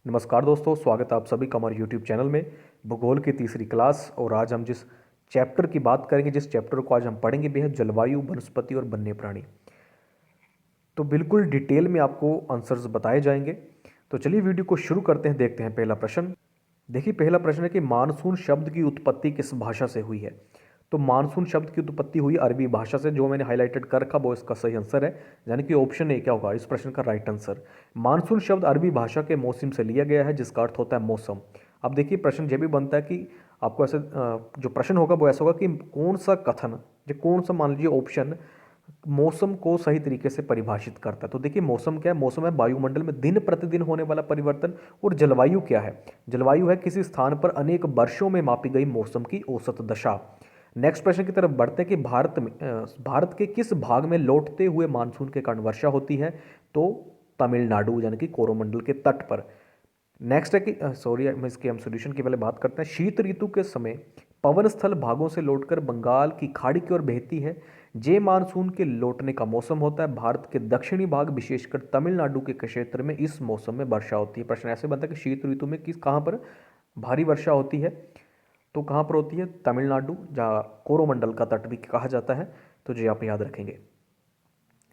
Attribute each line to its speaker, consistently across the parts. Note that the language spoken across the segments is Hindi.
Speaker 1: नमस्कार दोस्तों, स्वागत है आप सभी का हमारे YouTube चैनल में भूगोल की तीसरी क्लास। और आज हम जिस चैप्टर की बात करेंगे, जिस चैप्टर को आज हम पढ़ेंगे, वह है जलवायु, वनस्पति और वन्य प्राणी। तो बिल्कुल डिटेल में आपको आंसर्स बताए जाएंगे। तो चलिए वीडियो को शुरू करते हैं। देखते हैं पहला प्रश्न। देखिए पहला प्रश्न है कि मानसून शब्द की उत्पत्ति किस भाषा से हुई है। तो मानसून शब्द की उत्पत्ति हुई अरबी भाषा से। जो मैंने हाईलाइटेड कर रखा वो इसका सही आंसर है, यानी कि ऑप्शन ए क्या होगा इस प्रश्न का राइट आंसर। मानसून शब्द अरबी भाषा के मौसम से लिया गया है, जिसका अर्थ होता है मौसम। अब देखिए प्रश्न यह भी बनता है कि आपको ऐसे जो प्रश्न होगा वो ऐसा होगा कि कौन सा कथन, जो कौन सा मान लीजिए ऑप्शन मौसम को सही तरीके से परिभाषित करता है। तो देखिए मौसम क्या है, मौसम है वायुमंडल में दिन प्रतिदिन होने वाला परिवर्तन। और जलवायु क्या है, जलवायु है किसी स्थान पर अनेक वर्षों में मापी गई मौसम की औसत दशा। नेक्स्ट प्रश्न की तरफ बढ़ते हैं कि भारत के किस भाग में लौटते हुए मानसून के कारण वर्षा होती है। तो तमिलनाडु यानी कि कोरोमंडल के तट पर। नेक्स्ट है कि हम सोल्यूशन की पहले बात करते हैं। शीत ऋतु के समय पवन स्थल भागों से लौटकर बंगाल की खाड़ी की ओर बहती है। जे मानसून के लौटने का मौसम होता है। भारत के दक्षिणी भाग विशेषकर तमिलनाडु के क्षेत्र में इस मौसम में वर्षा होती है। प्रश्न ऐसे बनता है कि शीत ऋतु में किस कहाँ पर भारी वर्षा होती है। तो कहाँ पर होती है, तमिलनाडु, जहाँ कोरोमंडल का तट भी कहा जाता है। तो जो आप याद रखेंगे।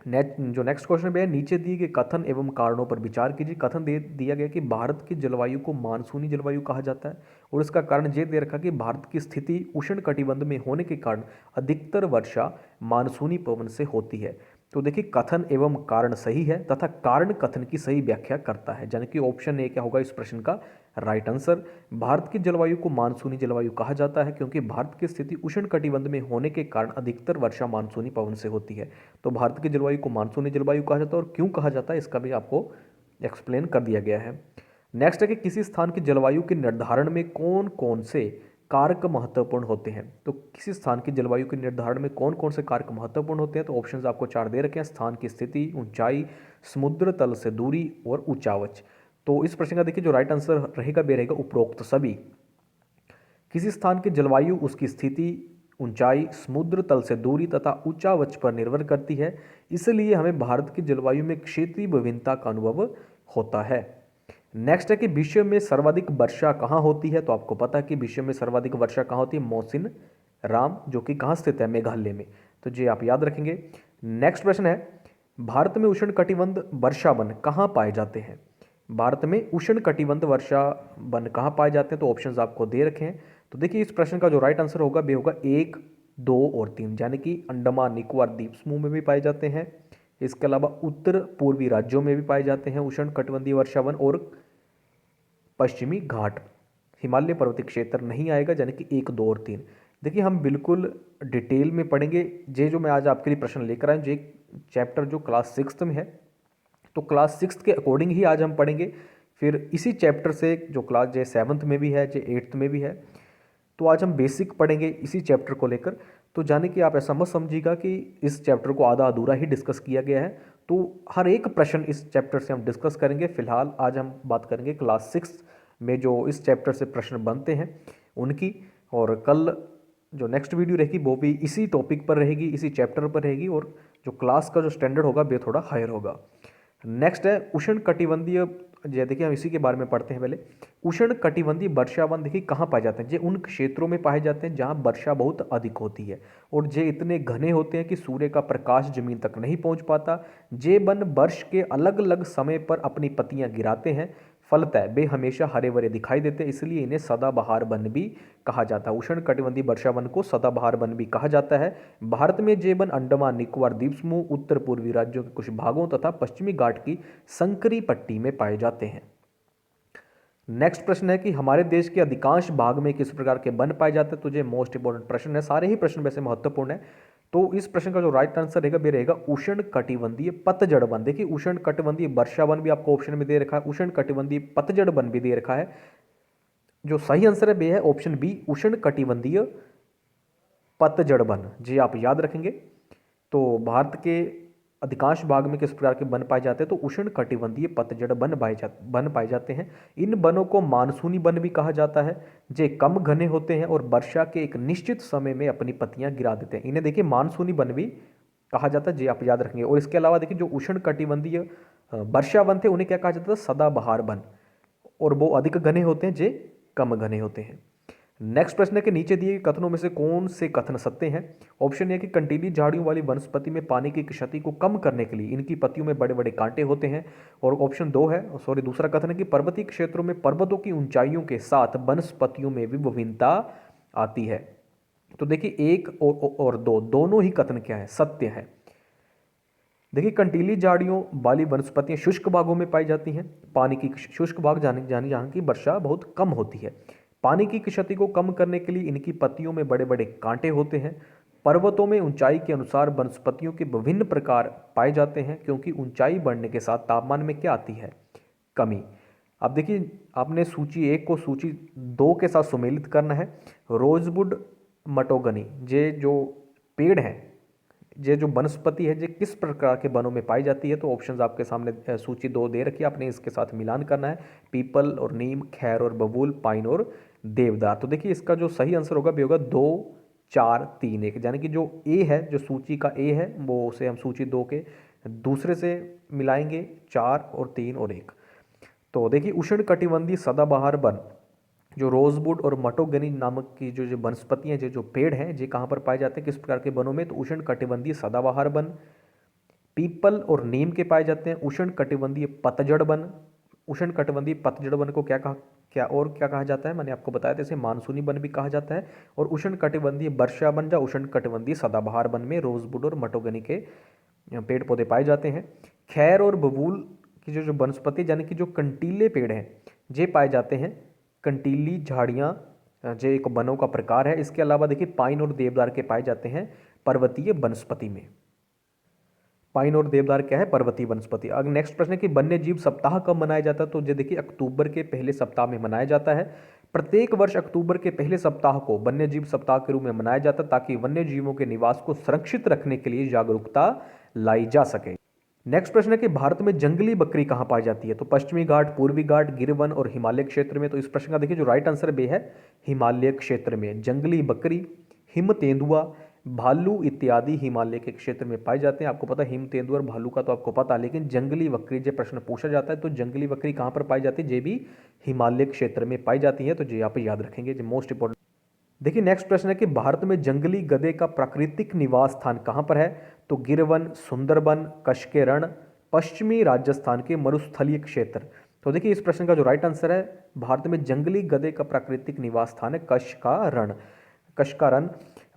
Speaker 1: नेक्स्ट क्वेश्चन है, नीचे दिए गए कथन एवं कारणों पर विचार कीजिए। कथन दे दिया गया कि भारत की जलवायु को मानसूनी जलवायु कहा जाता है, और इसका कारण ये दे रखा कि भारत की स्थिति उष्ण कटिबंध में होने के कारण अधिकतर वर्षा मानसूनी पवन से होती है। तो देखिए कथन एवं कारण सही है तथा कारण कथन की सही व्याख्या करता है, यानी कि ऑप्शन ए क्या होगा इस प्रश्न का राइट आंसर। भारत की जलवायु को मानसूनी जलवायु कहा जाता है क्योंकि भारत की स्थिति उष्ण कटिबंध में होने के कारण अधिकतर वर्षा मानसूनी पवन से होती है। तो भारत की जलवायु को मानसूनी जलवायु कहा जाता है, और क्यों कहा जाता है इसका भी आपको एक्सप्लेन कर दिया गया है। नेक्स्ट है कि किसी स्थान की जलवायु के निर्धारण में कौन कौन से कारक महत्वपूर्ण होते हैं। तो किसी स्थान की जलवायु के निर्धारण में कौन कौन से कारक महत्वपूर्ण होते हैं। तो ऑप्शंस आपको चार दे रखे हैं। स्थान की स्थिति, ऊंचाई, समुद्र तल से दूरी और उच्चावच। तो इस प्रश्न का देखिए जो राइट आंसर रहेगा वे रहेगा उपरोक्त सभी। किसी स्थान की जलवायु उसकी स्थिति, ऊंचाई, समुद्र तल से दूरी तथा उच्चावच पर निर्भर करती है। इसलिए हमें भारत की जलवायु में क्षेत्रीय विभिन्नता का अनुभव होता है। नेक्स्ट है कि विश्व में सर्वाधिक वर्षा कहाँ होती है। तो आपको पता है कि विश्व में सर्वाधिक वर्षा कहाँ होती है, मौसिन राम, जो कि कहाँ स्थित है, मेघालय में। तो ये आप याद रखेंगे। नेक्स्ट प्रश्न है, भारत में उष्ण कटिबंध वर्षा वन कहाँ पाए जाते हैं। भारत में उष्ण कटिबंध वर्षा वन कहाँ पाए जाते हैं। तो ऑप्शंस आपको दे रखे हैं। तो देखिए इस प्रश्न का जो राइट आंसर होगा वे होगा 1, 2 और 3, यानी कि अंडमान निकोबार द्वीप समूह में भी पाए जाते हैं। इसके अलावा उत्तर पूर्वी राज्यों में भी पाए जाते हैं उष्ण कटिबंधीय वर्षा वन, और पश्चिमी घाट, हिमालय पर्वतीय क्षेत्र नहीं आएगा, यानी कि 1, 2 और 3। देखिए हम बिल्कुल डिटेल में पढ़ेंगे। ये जो मैं आज आपके लिए प्रश्न लेकर आया हूँ, ये चैप्टर जो क्लास 6 में है, तो क्लास 6 के अकॉर्डिंग ही आज हम पढ़ेंगे। फिर इसी चैप्टर से जो क्लास जो 7th में भी है, जो 8th में भी है, तो आज हम बेसिक पढ़ेंगे इसी चैप्टर को लेकर। तो जाने कि आप ऐसा मत समझिएगा कि इस चैप्टर को आधा अधूरा ही डिस्कस किया गया है। तो हर एक प्रश्न इस चैप्टर से हम डिस्कस करेंगे। फिलहाल आज हम बात करेंगे क्लास 6 में जो इस चैप्टर से प्रश्न बनते हैं उनकी। और कल जो नेक्स्ट वीडियो रहेगी वो भी इसी टॉपिक पर रहेगी, इसी चैप्टर पर रहेगी, और जो क्लास का जो स्टैंडर्ड होगा वो थोड़ा हायर होगा। नेक्स्ट है उष्ण कटिबंधीय। ये देखिए हम इसी के बारे में पढ़ते हैं पहले। उष्ण कटिबंधीय वर्षा वन देखिए कहाँ पाए जाते हैं। ये उन क्षेत्रों में पाए जाते हैं जहाँ वर्षा बहुत अधिक होती है, और ये इतने घने होते हैं कि सूर्य का प्रकाश जमीन तक नहीं पहुँच पाता। ये वन वर्ष के अलग अलग समय पर अपनी पत्तियाँ गिराते हैं, फलतः वे हमेशा हरे भरे दिखाई देते हैं, इसलिए इन्हें सदाबहार वन भी कहा जाता है। उष्ण कटिबंधीय वर्षा वन को सदाबहार वन भी कहा जाता है। भारत में ये वन अंडमान निकोबार द्वीप समूह, उत्तर पूर्वी राज्यों के कुछ भागों तथा पश्चिमी घाट की संकरी पट्टी में पाए जाते हैं। नेक्स्ट प्रश्न है कि हमारे देश के अधिकांश भाग में किस प्रकार के वन पाए जाते हैं। तो ये मोस्ट इंपॉर्टेंट प्रश्न है, सारे ही प्रश्न वैसे महत्वपूर्ण है। तो इस प्रश्न का जो राइट आंसर रहेगा वे रहेगा उष्ण कटिबंधीय पतझड़ वन। देखिए उष्ण कटिबंधीय वर्षा वन भी आपको ऑप्शन में दे रखा है, उष्ण कटिबंधीय पतझड़ वन भी दे रखा है। जो सही आंसर है वे है ऑप्शन बी, उष्ण कटिबंधीय पतझड़ वन। जी आप याद रखेंगे। तो भारत के अधिकांश भाग में किस प्रकार के वन पाए जाते हैं। तो उष्ण कटिबंधीय पतझड़ वन पाए जाते हैं। इन वनों को मानसूनी वन भी कहा जाता है। जे कम घने होते हैं और वर्षा के एक निश्चित समय में अपनी पत्तियां गिरा देते हैं। इन्हें देखिए मानसूनी वन भी कहा जाता है, जी आप याद रखेंगे। और इसके अलावा देखिए जो उष्ण कटिबंधीय वर्षा वन थे उन्हें क्या कहा जाता था, सदाबहार वन। और वो अधिक घने होते हैं, जे कम घने होते हैं। नेक्स्ट प्रश्न है कि नीचे दिए गए कथनों में से कौन से कथन सत्य हैं। ऑप्शन है कि कंटीली झाड़ियों वाली वनस्पति में पानी की क्षति को कम करने के लिए इनकी पत्तियों में बड़े बड़े कांटे होते हैं। और ऑप्शन दो है, सॉरी, दूसरा कथन है कि पर्वतीय क्षेत्रों में पर्वतों की ऊंचाइयों के साथ वनस्पतियों में भी विभिन्नता आती है। तो देखिए एक और दो, दोनों ही कथन क्या है, सत्य है। देखिए कंटीली झाड़ियों वाली वनस्पतियां शुष्क भागों में पाई जाती हैं। पानी की शुष्क भाग जाने जहाँ की वर्षा बहुत कम होती है। पानी की क्षति को कम करने के लिए इनकी पत्तियों में बड़े बड़े कांटे होते हैं। पर्वतों में ऊंचाई के अनुसार वनस्पतियों के विभिन्न प्रकार पाए जाते हैं, क्योंकि ऊंचाई बढ़ने के साथ तापमान में क्या आती है, कमी। अब देखिए आपने सूची एक को सूची दो के साथ सुमेलित करना है। रोजवुड मटोगनी, ये जो पेड़ हैं, ये जो वनस्पति है, ये किस प्रकार के वनों में पाई जाती है। तो ऑप्शंस आपके सामने सूची दो दे रखी है, आपने इसके साथ मिलान करना है। पीपल और नीम, खैर और बबूल, पाइन और देवदार। तो देखिए इसका जो सही आंसर होगा भी होगा 2 4 3 1, यानी कि जो ए है, जो सूची का ए है, वो उसे हम सूची दो के दूसरे से मिलाएंगे, 4 और 3 और 1। तो देखिए उष्ण कटिबंधीय सदाबहार वन, जो रोजवुड और मटोगनी नामक की जो जो वनस्पतियां, जो पेड़ हैं, ये कहाँ पर पाए जाते हैं, किस प्रकार के वनों में। तो उष्ण कटिबंधीय सदाबहार वन। पीपल और नीम के पाए जाते हैं उष्ण कटिबंधीय पतझड़ वन। उष्ण कटिबंधीय पतझड़ वन को क्या कहा जाता है, मैंने आपको बताया था, इसे मानसूनी वन भी कहा जाता है। और उष्ण कटिबंधीय वर्षा वन या उष्ण कटिबंधीय सदाबहार वन में रोजवुड और मटोगनी के पेड़ पौधे पाए जाते हैं। खैर और बबूल की जो जो वनस्पति, यानी कि जो कंटीले पेड़ हैं, ये पाए जाते हैं। कंटीली झाड़ियाँ जो एक वनों का प्रकार है। इसके अलावा देखिए पाइन और देवदार के पाए जाते हैं पर्वतीय वनस्पति में। पाइन और देवदार क्या है, पर्वतीय वनस्पति। अगर नेक्स्ट प्रश्न है कि वन्य जीव सप्ताह कब मनाया जाता है। तो ये देखिए अक्टूबर के पहले सप्ताह में मनाया जाता है। प्रत्येक वर्ष अक्टूबर के पहले सप्ताह को वन्य जीव सप्ताह के रूप में मनाया जाता है, ताकि वन्य जीवों के निवास को सुरक्षित रखने के लिए जागरूकता लाई जा सके। नेक्स्ट प्रश्न है कि भारत में जंगली बकरी कहाँ पाई जाती है। तो पश्चिमी घाट, पूर्वी घाट, गिरवन और हिमालय क्षेत्र में। तो इस प्रश्न का देखिए जो राइट आंसर बे है हिमालय क्षेत्र में। जंगली बकरी, हिम तेंदुआ, भालू इत्यादि हिमालय के क्षेत्र में पाए जाते हैं। आपको पता है हिम तेंदुआ और भालू का तो आपको पता है, लेकिन जंगली बकरी जो प्रश्न पूछा जाता है, तो जंगली बकरी कहाँ पर पाई जाती है, ये भी हिमालय क्षेत्र में पाई जाती है। तो ये आप याद रखेंगे, जो मोस्ट इंपॉर्टेंट। देखिए नेक्स्ट प्रश्न है कि भारत में जंगली गधे का प्राकृतिक निवास स्थान कहाँ पर है। तो गिरवन, सुंदरबन, कच्छ के रण, पश्चिमी राजस्थान के मरुस्थलीय क्षेत्र। तो देखिए इस प्रश्न का जो राइट आंसर है, भारत में जंगली गधे का प्राकृतिक निवास स्थान है कच्छ का रण। कच्छ का रण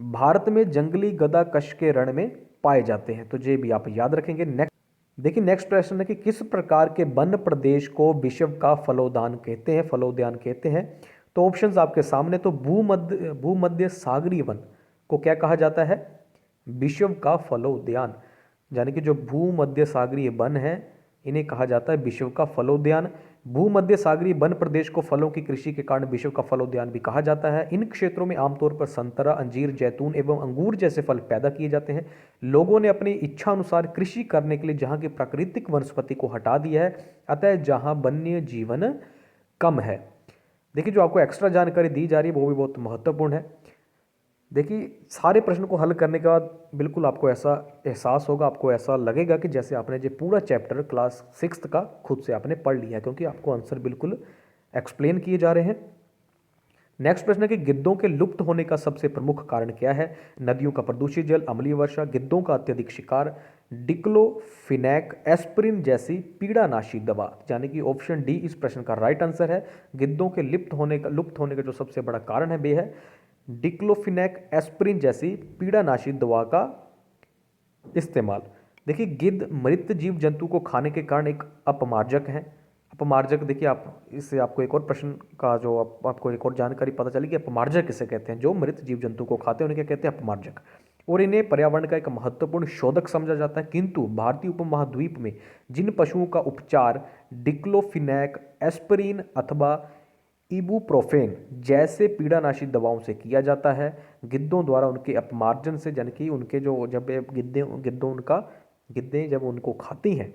Speaker 1: भारत में जंगली गधा कच्छ के रण में पाए जाते हैं। तो ये भी आप याद रखेंगे। नेक्स्ट देखिए नेक्स्ट प्रश्न है कि किस प्रकार के वन प्रदेश को विश्व का फलोद्यान कहते हैं, फलोद्यान कहते हैं। तो ऑप्शंस आपके सामने। तो भूमध्य सागरीय वन को क्या कहा जाता है, विश्व का फलोद्यान। यानी कि जो भूमध्य सागरीय वन है, इन्हें कहा जाता है विश्व का फलोद्यान। भूमध्य सागरीय वन प्रदेश को फलों की कृषि के कारण विश्व का फलोद्यान भी कहा जाता है। इन क्षेत्रों में आमतौर पर संतरा, अंजीर, जैतून एवं अंगूर जैसे फल पैदा किए जाते हैं। लोगों ने अपनी इच्छा अनुसार कृषि करने के लिए जहाँ की प्राकृतिक वनस्पति को हटा दिया है, अतः जहाँ वन्य जीवन कम है। देखिए जो आपको एक्स्ट्रा जानकारी दी जा रही है वो भी बहुत महत्वपूर्ण है। देखिए सारे प्रश्न को हल करने के बाद बिल्कुल आपको ऐसा एहसास होगा, आपको ऐसा लगेगा कि जैसे आपने जो पूरा चैप्टर क्लास 6 का खुद से आपने पढ़ लिया है, क्योंकि आपको आंसर बिल्कुल एक्सप्लेन किए जा रहे हैं। नेक्स्ट प्रश्न है कि गिद्धों के लुप्त होने का सबसे प्रमुख कारण क्या है। नदियों का प्रदूषित जल, अम्लीय वर्षा, गिद्धों का अत्यधिक शिकार, डिक्लोफिनैक, एस्पिरिन जैसी पीड़ानाशी दवा। यानी कि ऑप्शन डी इस प्रश्न का राइट आंसर है। गिद्धों के लुप्त होने का जो सबसे बड़ा कारण है वे है डिक्लोफिनैक, एस्पिरिन जैसी पीड़ानाशी दवा का इस्तेमाल। देखिए गिद्ध मृत जीव जंतु को खाने के कारण एक अपमार्जक है। अपमार्जक देखिए आप इससे आपको एक और प्रश्न का जो आपको एक और जानकारी पता चली कि अपमार्जक किसे कहते हैं। जो मृत जीव जंतु को खाते हैं उन्हें क्या कहते हैं, अपमार्जक। और इन्हें पर्यावरण का एक महत्वपूर्ण शोधक समझा जाता है। किंतु भारतीय उपमहाद्वीप में जिन पशुओं का उपचार डिक्लोफिनैक, एस्पिरिन अथवा इबुप्रोफेन जैसे पीड़ानाशी दवाओं से किया जाता है, गिद्धों द्वारा उनके अपमार्जन से, यानी कि उनके जो जब गिद्धें जब उनको खाती हैं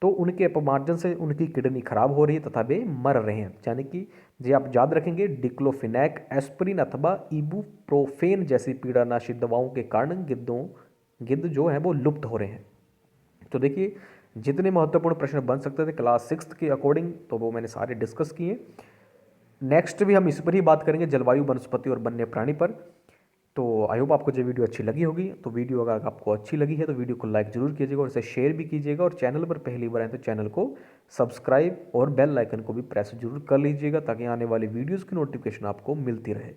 Speaker 1: तो उनके अपमार्जन से उनकी किडनी खराब हो रही है तथा वे मर रहे हैं। यानी कि जो आप याद रखेंगे डिक्लोफिनैक, एस्पिरिन अथवा इबुप्रोफेन जैसी पीड़ानाशी दवाओं के कारण गिद्ध जो है वो लुप्त हो रहे हैं। तो देखिए जितने महत्वपूर्ण प्रश्न बन सकते थे क्लास 6 के अकॉर्डिंग, तो वो मैंने सारे डिस्कस किए। नेक्स्ट भी हम इस पर ही बात करेंगे, जलवायु, वनस्पति और वन्य प्राणी पर। तो आई होप आपको जो वीडियो अच्छी लगी होगी। तो वीडियो अगर आपको अच्छी लगी है तो वीडियो को लाइक जरूर कीजिएगा और इसे शेयर भी कीजिएगा, और चैनल पर पहली बार आए तो चैनल को सब्सक्राइब और बेल आइकन को भी प्रेस जरूर कर लीजिएगा, ताकि आने वाली वीडियोज़ की नोटिफिकेशन आपको मिलती रहे।